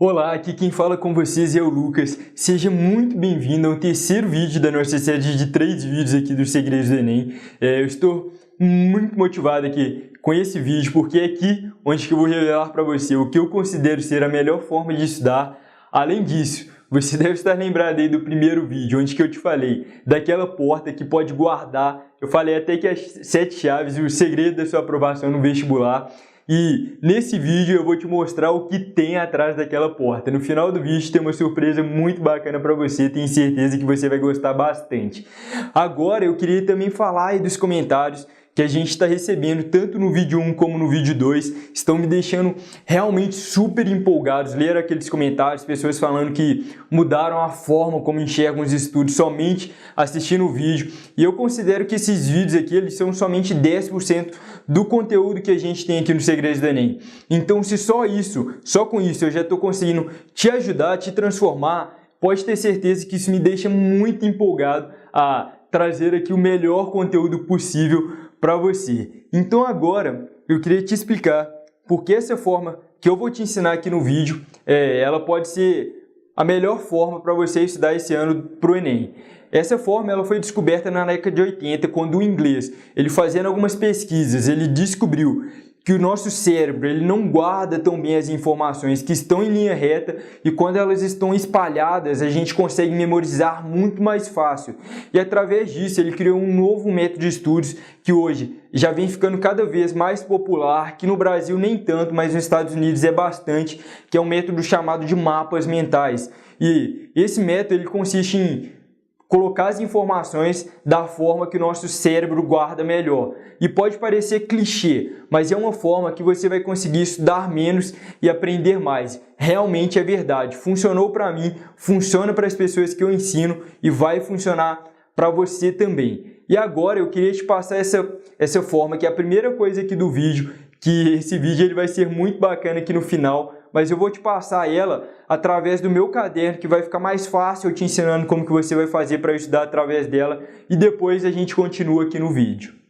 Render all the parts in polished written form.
Olá, aqui quem fala com vocês é o Lucas. Seja muito bem-vindo ao terceiro vídeo da nossa série de 3 vídeos aqui dos Segredos do Enem. Eu estou muito motivado aqui com esse vídeo, porque é aqui onde eu vou revelar para você o que eu considero ser a melhor forma de estudar. Além disso, você deve estar lembrado aí do primeiro vídeo, onde que eu te falei daquela porta que pode guardar. Eu falei até que as 7 chaves e o segredo da sua aprovação no vestibular. E nesse vídeo eu vou te mostrar o que tem atrás daquela porta. No final do vídeo tem uma surpresa muito bacana para você, tenho certeza que você vai gostar bastante. Agora eu queria também falar aí dos comentários que a gente está recebendo, tanto no vídeo 1 como no vídeo 2, estão me deixando realmente super empolgados. Ler aqueles comentários, pessoas falando que mudaram a forma como enxergam os estudos somente assistindo o vídeo. E eu considero que esses vídeos aqui, eles são somente 10% do conteúdo que a gente tem aqui no Segredos do Enem. Então, se só com isso eu já estou conseguindo te ajudar, te transformar, pode ter certeza que isso me deixa muito empolgado a trazer aqui o melhor conteúdo possível para você. Então agora eu queria te explicar porque essa forma que eu vou te ensinar aqui no vídeo, ela pode ser a melhor forma para você estudar esse ano para o Enem. Essa forma ela foi descoberta na década de 80, quando o inglês, ele fazendo algumas pesquisas, ele descobriu que o nosso cérebro ele não guarda tão bem as informações que estão em linha reta e quando elas estão espalhadas a gente consegue memorizar muito mais fácil. E através disso ele criou um novo método de estudos que hoje já vem ficando cada vez mais popular, que no Brasil nem tanto, mas nos Estados Unidos é bastante, que é um método chamado de mapas mentais. E esse método ele consiste em colocar as informações da forma que o nosso cérebro guarda melhor. E pode parecer clichê, mas é uma forma que você vai conseguir estudar menos e aprender mais. Realmente é verdade. Funcionou para mim, funciona para as pessoas que eu ensino e vai funcionar para você também. E agora eu queria te passar essa forma, que é a primeira coisa aqui do vídeo, que esse vídeo ele vai ser muito bacana aqui no final, mas eu vou te passar ela através do meu caderno, que vai ficar mais fácil eu te ensinando como que você vai fazer para estudar através dela e depois a gente continua aqui no vídeo.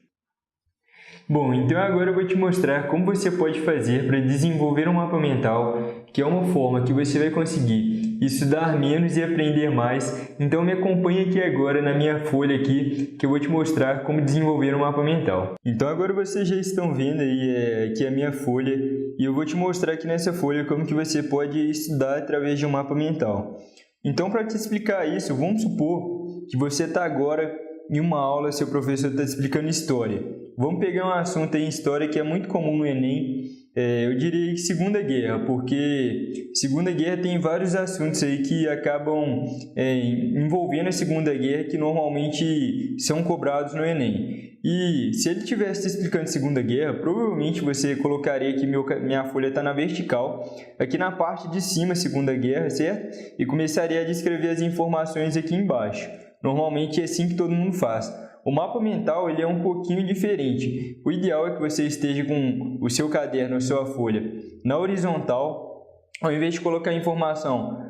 Bom, então agora eu vou te mostrar como você pode fazer para desenvolver um mapa mental, que é uma forma que você vai conseguir estudar menos e aprender mais. Então me acompanhe aqui agora na minha folha aqui, que eu vou te mostrar como desenvolver um mapa mental. Então agora vocês já estão vendo aí aqui a minha folha, e eu vou te mostrar aqui nessa folha como que você pode estudar através de um mapa mental. Então para te explicar isso, vamos supor que você está agora em uma aula, seu professor está explicando história. Vamos pegar um assunto aí em história que é muito comum no Enem, eu diria Segunda Guerra, porque Segunda Guerra tem vários assuntos aí que acabam envolvendo a Segunda Guerra que normalmente são cobrados no Enem. E se ele estivesse explicando Segunda Guerra, provavelmente você colocaria que minha folha está na vertical, aqui na parte de cima Segunda Guerra, certo? E começaria a descrever as informações aqui embaixo. Normalmente é assim que todo mundo faz. O mapa mental ele é um pouquinho diferente. O ideal é que você esteja com o seu caderno, a sua folha, na horizontal, ao invés de colocar a informação,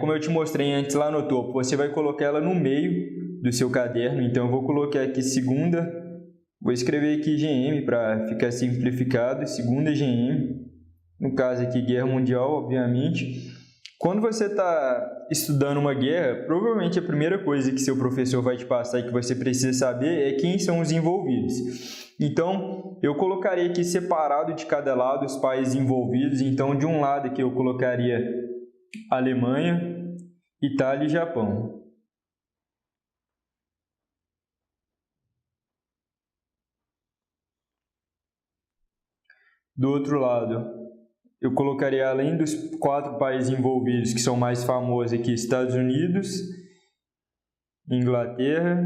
como eu te mostrei antes lá no topo, você vai colocar ela no meio do seu caderno. Então eu vou colocar aqui segunda, vou escrever aqui GM para ficar simplificado, segunda GM, no caso aqui Guerra Mundial, obviamente. Quando você está estudando uma guerra, provavelmente a primeira coisa que seu professor vai te passar e que você precisa saber é quem são os envolvidos. Então, eu colocaria aqui separado de cada lado os países envolvidos. Então, de um lado aqui eu colocaria Alemanha, Itália e Japão. Do outro lado, eu colocaria, além dos 4 países envolvidos que são mais famosos aqui, Estados Unidos, Inglaterra,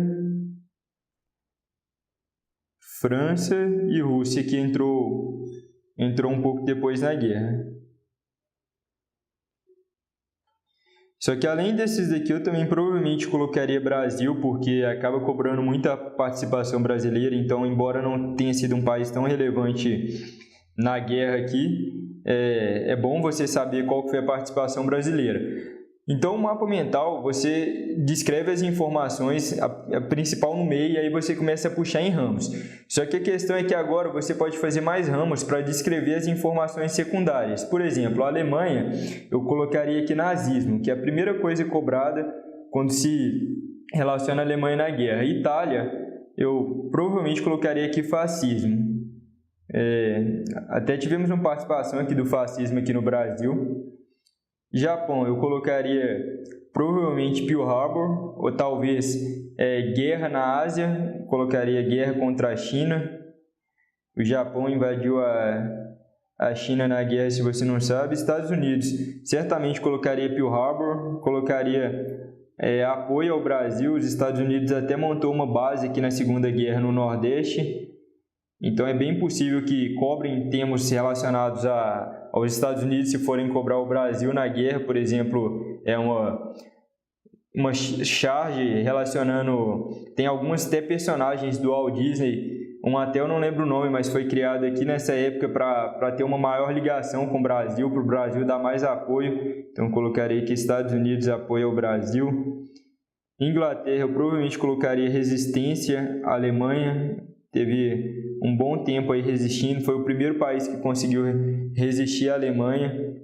França e Rússia, que entrou um pouco depois na guerra. Só que além desses daqui, eu também provavelmente colocaria Brasil, porque acaba cobrando muita participação brasileira, então embora não tenha sido um país tão relevante na guerra aqui, é bom você saber qual foi a participação brasileira. Então, o mapa mental, você descreve as informações, a principal no meio, e aí você começa a puxar em ramos. Só que a questão é que agora você pode fazer mais ramos para descrever as informações secundárias. Por exemplo, a Alemanha, eu colocaria aqui nazismo, que é a primeira coisa cobrada quando se relaciona a Alemanha na guerra. Itália, eu provavelmente colocaria aqui fascismo. Até tivemos uma participação aqui do fascismo aqui no Brasil. Japão, eu colocaria provavelmente Pearl Harbor, ou talvez guerra na Ásia, colocaria guerra contra a China. O Japão invadiu a China na guerra, se você não sabe. Estados Unidos, certamente colocaria Pearl Harbor, colocaria apoio ao Brasil. Os Estados Unidos até montou uma base aqui na Segunda Guerra no Nordeste. Então, é bem possível que cobrem termos relacionados aos Estados Unidos se forem cobrar o Brasil na guerra. Por exemplo, uma charge relacionando... Tem algumas até personagens do Walt Disney, até eu não lembro o nome, mas foi criado aqui nessa época para ter uma maior ligação com o Brasil, para o Brasil dar mais apoio. Então, colocarei que Estados Unidos apoia o Brasil. Inglaterra, eu provavelmente colocaria resistência à Alemanha. Teve um bom tempo aí resistindo, foi o primeiro país que conseguiu resistir à Alemanha.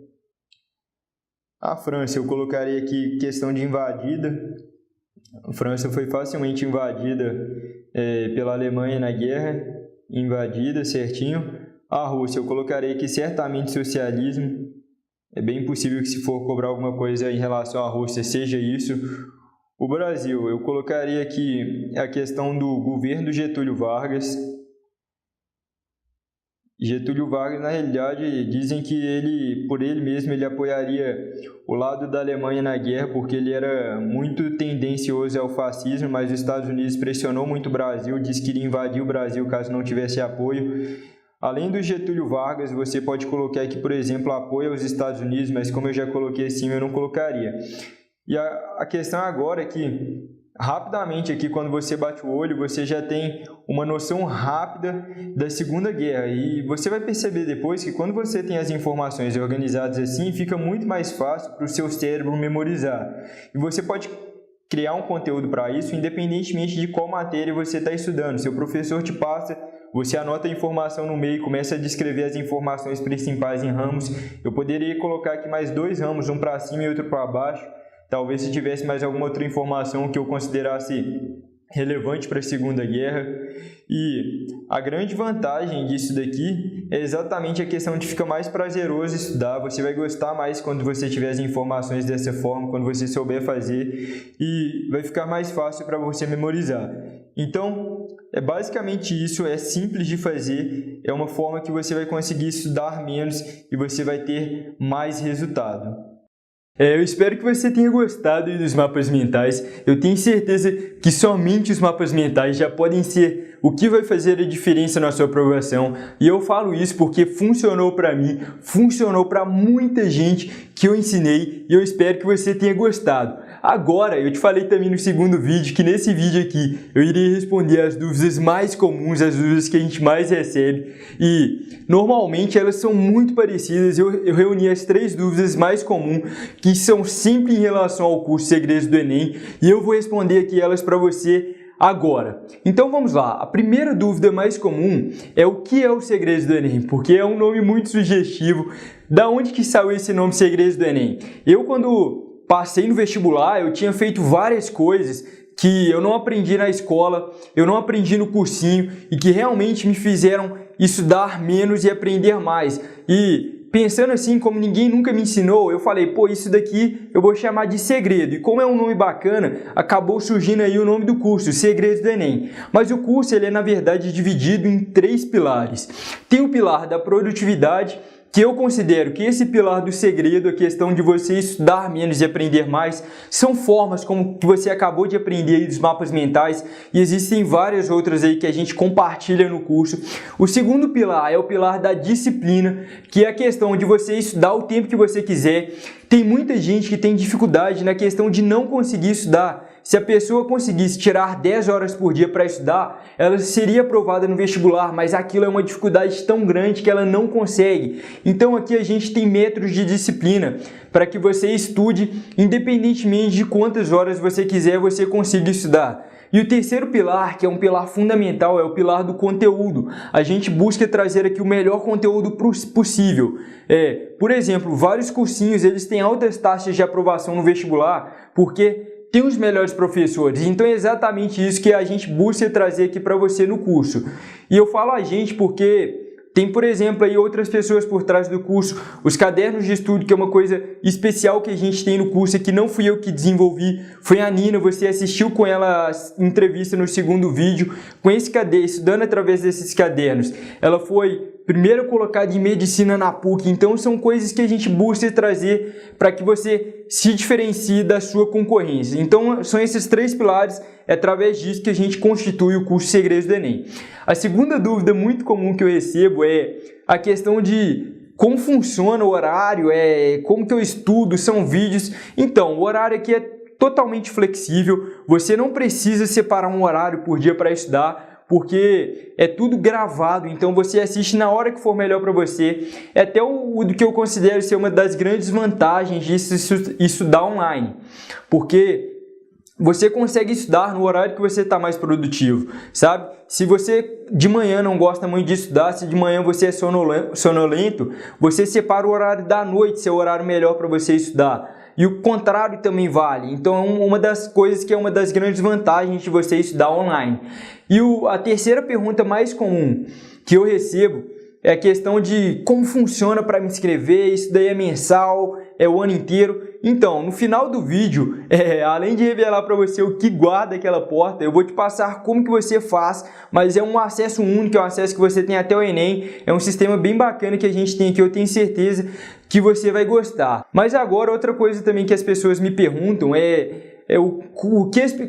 A França, eu colocaria aqui questão de invadida. A França foi facilmente invadida pela Alemanha na guerra, invadida certinho. A Rússia, eu colocaria aqui certamente socialismo. É bem possível que, se for cobrar alguma coisa em relação à Rússia, seja isso. O Brasil, eu colocaria aqui a questão do governo do Getúlio Vargas. Getúlio Vargas, na realidade, dizem que por ele mesmo, ele apoiaria o lado da Alemanha na guerra, porque ele era muito tendencioso ao fascismo, mas os Estados Unidos pressionou muito o Brasil, disse que iria invadir o Brasil caso não tivesse apoio. Além do Getúlio Vargas, você pode colocar aqui, por exemplo, apoio aos Estados Unidos, mas como eu já coloquei acima, eu não colocaria. E a questão agora é que, rapidamente aqui, quando você bate o olho, você já tem uma noção rápida da Segunda Guerra. E você vai perceber depois que, quando você tem as informações organizadas assim, fica muito mais fácil para o seu cérebro memorizar. E você pode criar um conteúdo para isso, independentemente de qual matéria você está estudando. Seu professor te passa, você anota a informação no meio, começa a descrever as informações principais em ramos. Eu poderia colocar aqui mais 2 ramos, um para cima e outro para baixo. Talvez se tivesse mais alguma outra informação que eu considerasse relevante para a Segunda Guerra. E a grande vantagem disso daqui é exatamente a questão de ficar mais prazeroso estudar. Você vai gostar mais quando você tiver as informações dessa forma, quando você souber fazer, e vai ficar mais fácil para você memorizar. Então, é basicamente isso, é simples de fazer, é uma forma que você vai conseguir estudar menos e você vai ter mais resultado. Eu espero que você tenha gostado dos mapas mentais. Eu tenho certeza que somente os mapas mentais já podem ser o que vai fazer a diferença na sua aprovação. E eu falo isso porque funcionou para mim, funcionou para muita gente que eu ensinei, e eu espero que você tenha gostado. Agora, eu te falei também no segundo vídeo que nesse vídeo aqui eu iria responder as dúvidas mais comuns, as dúvidas que a gente mais recebe, e normalmente elas são muito parecidas. Eu reuni as 3 dúvidas mais comuns, que são sempre em relação ao curso Segredos do Enem, e eu vou responder aqui elas para você agora. Então vamos lá. A primeira dúvida mais comum é o que é o Segredos do Enem, porque é um nome muito sugestivo. Da onde que saiu esse nome Segredos do Enem? Eu, quando passei no vestibular, eu tinha feito várias coisas que eu não aprendi na escola, eu não aprendi no cursinho, e que realmente me fizeram estudar menos e aprender mais. E pensando assim, como ninguém nunca me ensinou, eu falei, pô, isso daqui eu vou chamar de segredo. E como é um nome bacana, acabou surgindo aí o nome do curso, Segredos do Enem. Mas o curso, ele é na verdade dividido em 3 pilares. Tem o pilar da produtividade, que eu considero que esse pilar do segredo, a questão de você estudar menos e aprender mais, são formas como que você acabou de aprender aí dos mapas mentais, e existem várias outras aí que a gente compartilha no curso. O segundo pilar é o pilar da disciplina, que é a questão de você estudar o tempo que você quiser. Tem muita gente que tem dificuldade na questão de não conseguir estudar. se a pessoa conseguisse tirar 10 horas por dia para estudar, ela seria aprovada no vestibular, mas aquilo é uma dificuldade tão grande que ela não consegue. Então aqui a gente tem métodos de disciplina para que você estude, independentemente de quantas horas você quiser, você consiga estudar. E o terceiro pilar, que é um pilar fundamental, é o pilar do conteúdo. A gente busca trazer aqui o melhor conteúdo possível. Por exemplo, vários cursinhos eles têm altas taxas de aprovação no vestibular, porque tem os melhores professores. Então é exatamente isso que a gente busca trazer aqui para você no curso. E eu falo a gente porque tem, por exemplo, aí outras pessoas por trás do curso, os cadernos de estudo, que é uma coisa especial que a gente tem no curso, que não fui eu que desenvolvi, foi a Nina, você assistiu com ela a entrevista no segundo vídeo, com esse caderno, estudando através desses cadernos. Ela foi primeiro colocada em medicina na PUC, então são coisas que a gente busca trazer para que você se diferencie da sua concorrência. Então são esses 3 pilares, é através disso que a gente constitui o curso Segredos do Enem. A segunda dúvida muito comum que eu recebo é a questão de como funciona o horário, como que eu estudo, são vídeos. Então, o horário aqui é totalmente flexível, você não precisa separar um horário por dia para estudar, porque é tudo gravado, então você assiste na hora que for melhor para você. É até o que eu considero ser uma das grandes vantagens de estudar online, porque você consegue estudar no horário que você está mais produtivo, sabe? Se você de manhã não gosta muito de estudar, se de manhã você é sonolento, você separa o horário da noite, seu horário melhor para você estudar. E o contrário também vale. Então é uma das coisas que é uma das grandes vantagens de você estudar online. E a terceira pergunta mais comum que eu recebo é a questão de como funciona para me inscrever, isso daí é mensal, é o ano inteiro. Então, no final do vídeo, além de revelar para você o que guarda aquela porta, eu vou te passar como que você faz, mas é um acesso único, é um acesso que você tem até o Enem, é um sistema bem bacana que a gente tem aqui, eu tenho certeza que você vai gostar. Mas agora, outra coisa também que as pessoas me perguntam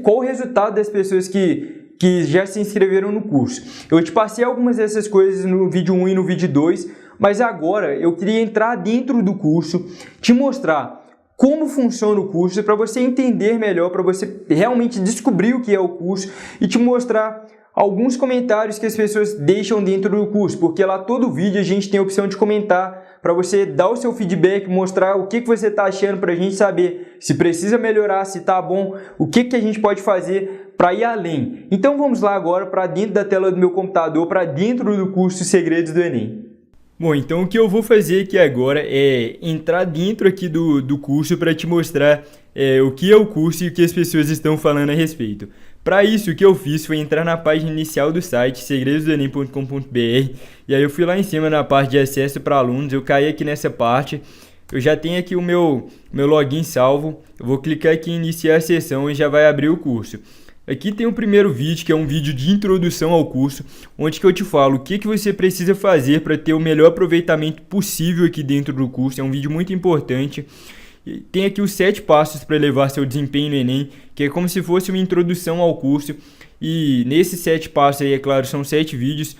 qual o resultado das pessoas que já se inscreveram no curso. Eu te passei algumas dessas coisas no vídeo 1 e no vídeo 2, mas agora eu queria entrar dentro do curso, te mostrar como funciona o curso, para você entender melhor, para você realmente descobrir o que é o curso e te mostrar alguns comentários que as pessoas deixam dentro do curso, porque lá todo vídeo a gente tem a opção de comentar, para você dar o seu feedback, mostrar o que você está achando, para a gente saber se precisa melhorar, se está bom, o que a gente pode fazer para ir além. Então vamos lá agora para dentro da tela do meu computador, para dentro do curso Segredos do Enem. Bom, então o que eu vou fazer aqui agora é entrar dentro aqui do curso para te mostrar o que é o curso e o que as pessoas estão falando a respeito. Para isso, o que eu fiz foi entrar na página inicial do site, segredosdoenem.com.br, e aí eu fui lá em cima na parte de acesso para alunos, eu caí aqui nessa parte, eu já tenho aqui o meu login salvo, eu vou clicar aqui em iniciar a sessão e já vai abrir o curso. Aqui tem o primeiro vídeo, que é um vídeo de introdução ao curso, onde que eu te falo o que você precisa fazer para ter o melhor aproveitamento possível aqui dentro do curso. É um vídeo muito importante. Tem aqui os 7 passos para elevar seu desempenho no Enem, que é como se fosse uma introdução ao curso. E nesses 7 passos aí, é claro, são 7 vídeos.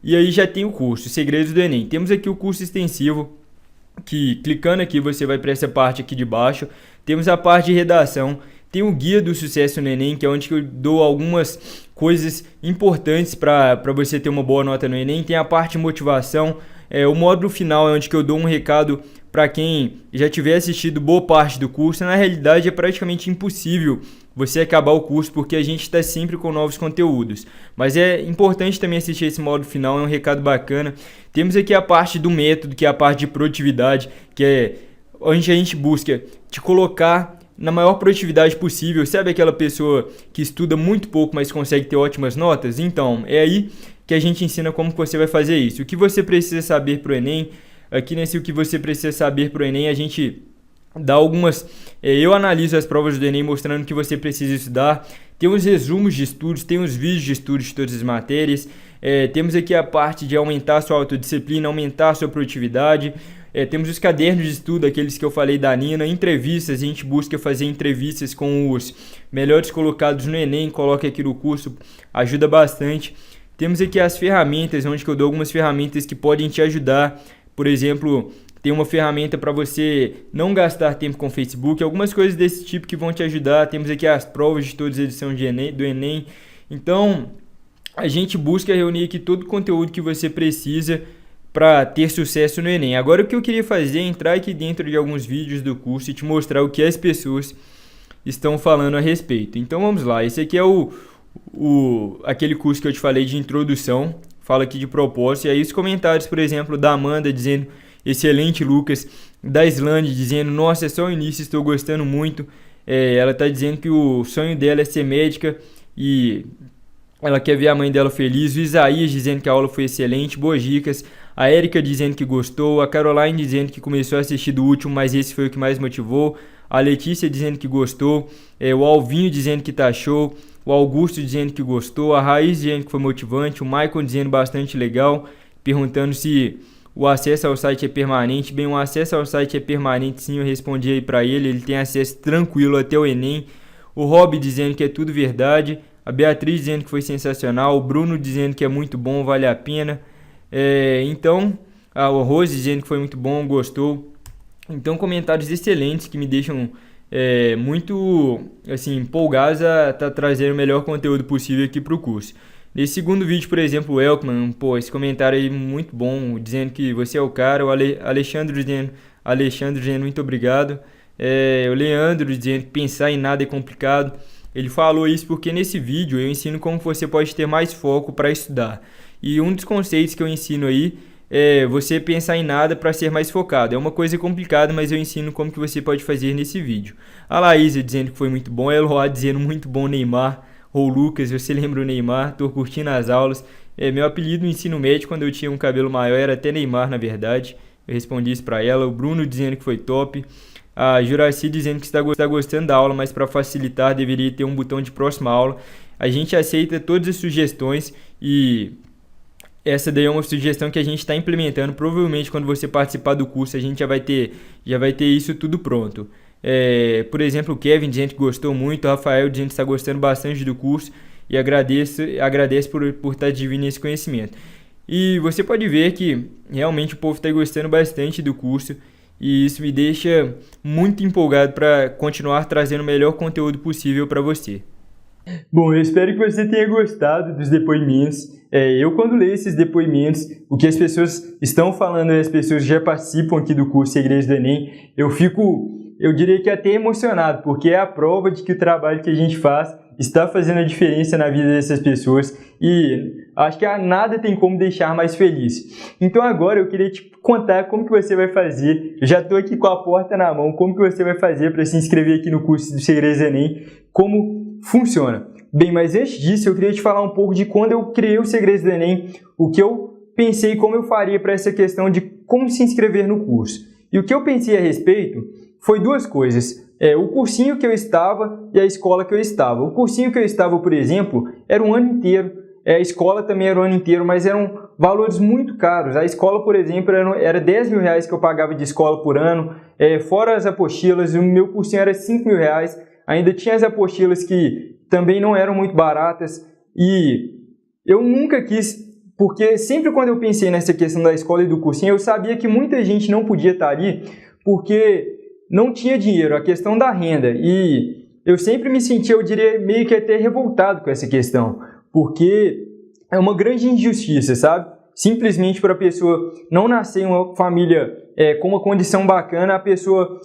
E aí já tem o curso, Segredos do Enem. Temos aqui o curso extensivo, que clicando aqui você vai para essa parte aqui de baixo. Temos a parte de redação. Tem o Guia do Sucesso no Enem, que é onde eu dou algumas coisas importantes para você ter uma boa nota no Enem. Tem a parte de motivação. O módulo final é onde eu dou um recado para quem já tiver assistido boa parte do curso. Na realidade é praticamente impossível você acabar o curso, porque a gente está sempre com novos conteúdos. Mas é importante também assistir esse módulo final, é um recado bacana. Temos aqui a parte do método, que é a parte de produtividade, que é onde a gente busca te colocar na maior produtividade possível. Sabe aquela pessoa que estuda muito pouco, mas consegue ter ótimas notas? Então, é aí que a gente ensina como que você vai fazer isso. O que você precisa saber para o Enem. Aqui nesse o que você precisa saber para o Enem, a gente dá algumas... eu analiso as provas do Enem mostrando o que você precisa estudar. Tem os resumos de estudos, tem os vídeos de estudos de todas as matérias. Temos aqui a parte de aumentar a sua autodisciplina, aumentar a sua produtividade. Temos os cadernos de estudo, aqueles que eu falei da Nina, entrevistas, a gente busca fazer entrevistas com os melhores colocados no Enem, coloca aqui no curso, ajuda bastante. Temos aqui as ferramentas, onde eu dou algumas ferramentas que podem te ajudar, por exemplo, tem uma ferramenta para você não gastar tempo com o Facebook, algumas coisas desse tipo que vão te ajudar. Temos aqui as provas de todas as edições do Enem. Então, a gente busca reunir aqui todo o conteúdo que você precisa para ter sucesso no Enem. Agora, o que eu queria fazer é entrar aqui dentro de alguns vídeos do curso e te mostrar o que as pessoas estão falando a respeito. Então, vamos lá. Esse aqui é aquele curso que eu te falei de introdução. Fala aqui de propósito. E aí os comentários, por exemplo, da Amanda dizendo: excelente, Lucas. Da Islane dizendo: nossa, é só o início, estou gostando muito. Ela está dizendo que o sonho dela é ser médica e ela quer ver a mãe dela feliz. O Isaías dizendo que a aula foi excelente, boas dicas. A Érica dizendo que gostou. A Caroline dizendo que começou a assistir do último, mas esse foi o que mais motivou. A Letícia dizendo que gostou. O Alvinho dizendo que tá show. O Augusto dizendo que gostou. A Raiz dizendo que foi motivante. O Michael dizendo bastante legal. Perguntando se o acesso ao site é permanente. Bem, o acesso ao site é permanente sim, eu respondi aí pra ele. Ele tem acesso tranquilo até o Enem. O Rob dizendo que é tudo verdade. A Beatriz dizendo que foi sensacional. O Bruno dizendo que é muito bom, vale a pena. Então, o Rose dizendo que foi muito bom, gostou. Então, comentários excelentes que me deixam muito assim, empolgados a estar trazendo o melhor conteúdo possível aqui para o curso. Nesse segundo vídeo, por exemplo, o Elkman, esse comentário aí muito bom, dizendo que você é o cara. O Alexandre dizendo muito obrigado. O Leandro dizendo que pensar em nada é complicado. Ele falou isso porque nesse vídeo eu ensino como você pode ter mais foco para estudar. E um dos conceitos que eu ensino aí é você pensar em nada para ser mais focado. É uma coisa complicada, mas eu ensino como que você pode fazer nesse vídeo. A Laísa dizendo que foi muito bom. A Eloá dizendo muito bom, Neymar. Ou Lucas, você lembra o Neymar? Tô curtindo as aulas. Meu apelido no ensino médio, quando eu tinha um cabelo maior, era até Neymar, na verdade. Eu respondi isso para ela. O Bruno dizendo que foi top. A Juraci dizendo que está gostando da aula, mas para facilitar deveria ter um botão de próxima aula. A gente aceita todas as sugestões e essa daí é uma sugestão que a gente está implementando. Provavelmente quando você participar do curso a gente já vai ter isso tudo pronto. Por exemplo, o Kevin dizendo que gostou muito, o Rafael dizendo que está gostando bastante do curso e agradece por estar dividindo esse conhecimento. E você pode ver que realmente o povo está gostando bastante do curso. E isso me deixa muito empolgado para continuar trazendo o melhor conteúdo possível para você. Bom, eu espero que você tenha gostado dos depoimentos. Eu, quando leio esses depoimentos, o que as pessoas estão falando, as pessoas já participam aqui do curso Segredos do Enem, eu diria que até emocionado, porque é a prova de que o trabalho que a gente faz está fazendo a diferença na vida dessas pessoas e acho que nada tem como deixar mais feliz. Então agora eu queria te contar como que você vai fazer, eu já estou aqui com a porta na mão, como que você vai fazer para se inscrever aqui no curso do Segredos do Enem, como funciona. Bem, mas antes disso eu queria te falar um pouco de quando eu criei o Segredos do Enem, o que eu pensei como eu faria para essa questão de como se inscrever no curso. E o que eu pensei a respeito foi duas coisas. O cursinho que eu estava e a escola que eu estava. O cursinho que eu estava, por exemplo, era um ano inteiro. A escola também era um ano inteiro, mas eram valores muito caros. A escola, por exemplo, era 10 mil reais que eu pagava de escola por ano. Fora as apostilas, o meu cursinho era 5 mil reais. Ainda tinha as apostilas que também não eram muito baratas. E eu nunca quis, porque sempre quando eu pensei nessa questão da escola e do cursinho, eu sabia que muita gente não podia estar ali, porque não tinha dinheiro, a questão da renda. E eu sempre me sentia, eu diria, meio que até revoltado com essa questão, porque é uma grande injustiça, sabe? Simplesmente para a pessoa não nascer em uma família com uma condição bacana, a pessoa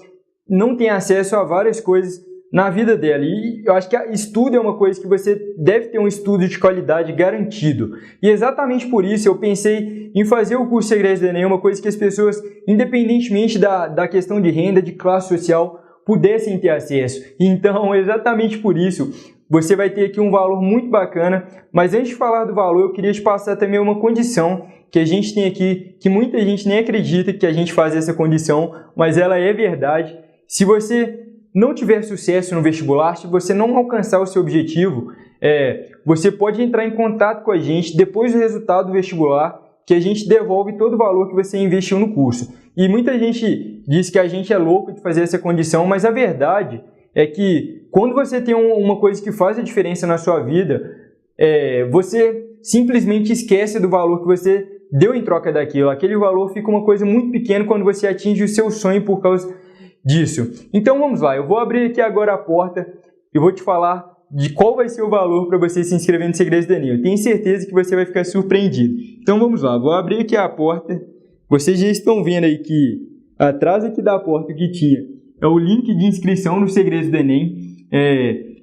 não tem acesso a várias coisas na vida dela. E eu acho que estudo é uma coisa que você deve ter um estudo de qualidade garantido. E exatamente por isso eu pensei em fazer o curso Segredos do Enem, uma coisa que as pessoas, independentemente da questão de renda, de classe social, pudessem ter acesso. Então, exatamente por isso, você vai ter aqui um valor muito bacana. Mas antes de falar do valor, eu queria te passar também uma condição que a gente tem aqui, que muita gente nem acredita que a gente faz essa condição, mas ela é verdade. Se você não tiver sucesso no vestibular, se você não alcançar o seu objetivo, você pode entrar em contato com a gente depois do resultado do vestibular, que a gente devolve todo o valor que você investiu no curso. E muita gente diz que a gente é louco de fazer essa condição, mas a verdade é que quando você tem uma coisa que faz a diferença na sua vida, você simplesmente esquece do valor que você deu em troca daquilo. Aquele valor fica uma coisa muito pequena quando você atinge o seu sonho por causa disso. Então vamos lá, eu vou abrir aqui agora a porta e vou te falar de qual vai ser o valor para você se inscrever no Segredos do Enem. Eu tenho certeza que você vai ficar surpreendido. Então vamos lá, vou abrir aqui a porta. Vocês já estão vendo aí que atrás aqui da porta que tinha é o link de inscrição no Segredos do Enem.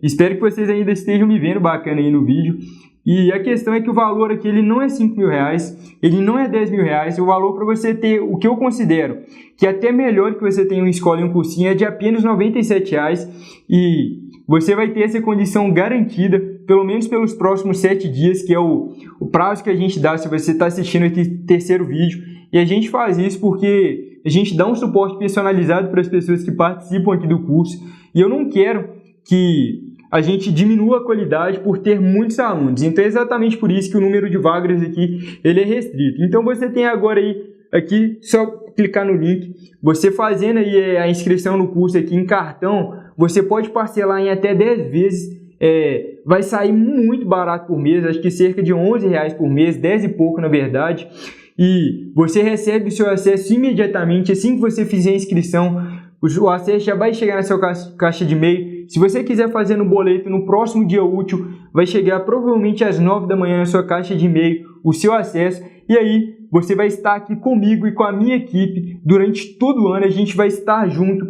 Espero que vocês ainda estejam me vendo bacana aí no vídeo. E a questão é que o valor aqui ele não é R$5.000, ele não é R$10.000. O valor para você ter o que eu considero que é até melhor que você tenha uma escola e um cursinho é de apenas R$97. E você vai ter essa condição garantida, pelo menos pelos próximos 7 dias, que é o prazo que a gente dá se você está assistindo esse terceiro vídeo. E a gente faz isso porque a gente dá um suporte personalizado para as pessoas que participam aqui do curso. E eu não quero que a gente diminua a qualidade por ter muitos alunos. Então é exatamente por isso que o número de vagas aqui ele é restrito. Então você tem agora aí, aqui, só clicar no link, você fazendo aí a inscrição no curso aqui em cartão, você pode parcelar em até 10 vezes, vai sair muito barato por mês, acho que cerca de R$11 por mês, 10 e pouco na verdade, e você recebe o seu acesso imediatamente, assim que você fizer a inscrição, o acesso já vai chegar na sua caixa de e-mail. Se você quiser fazer no boleto no próximo dia útil, vai chegar provavelmente às 9 da manhã na sua caixa de e-mail o seu acesso. E aí você vai estar aqui comigo e com a minha equipe durante todo o ano. A gente vai estar junto,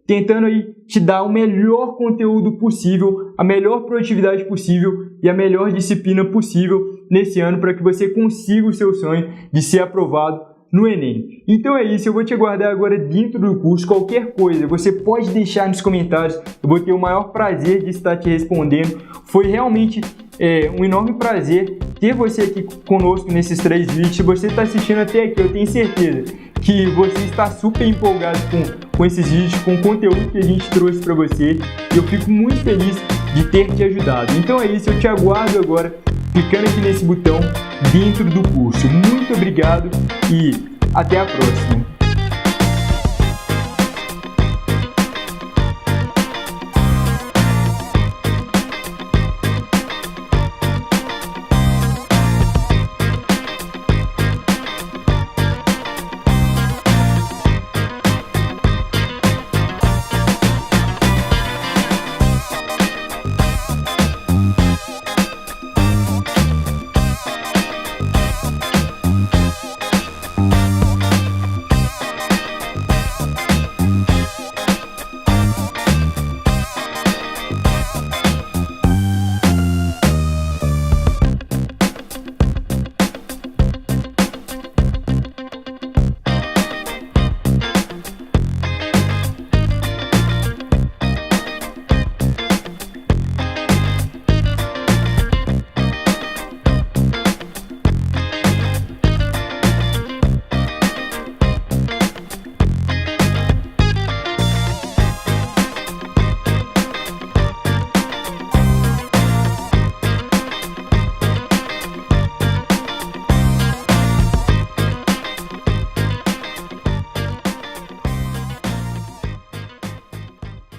tentando aí te dar o melhor conteúdo possível, a melhor produtividade possível e a melhor disciplina possível nesse ano para que você consiga o seu sonho de ser aprovado no Enem. Então é isso, eu vou te aguardar agora dentro do curso. Qualquer coisa você pode deixar nos comentários, eu vou ter o maior prazer de estar te respondendo. Foi realmente um enorme prazer ter você aqui conosco nesses 3 vídeos. Se você está assistindo até aqui, eu tenho certeza que você está super empolgado com esses vídeos, com o conteúdo que a gente trouxe para você. Eu fico muito feliz de ter te ajudado. Então é isso, eu te aguardo agora clicando aqui nesse botão dentro do curso. Muito obrigado e até a próxima!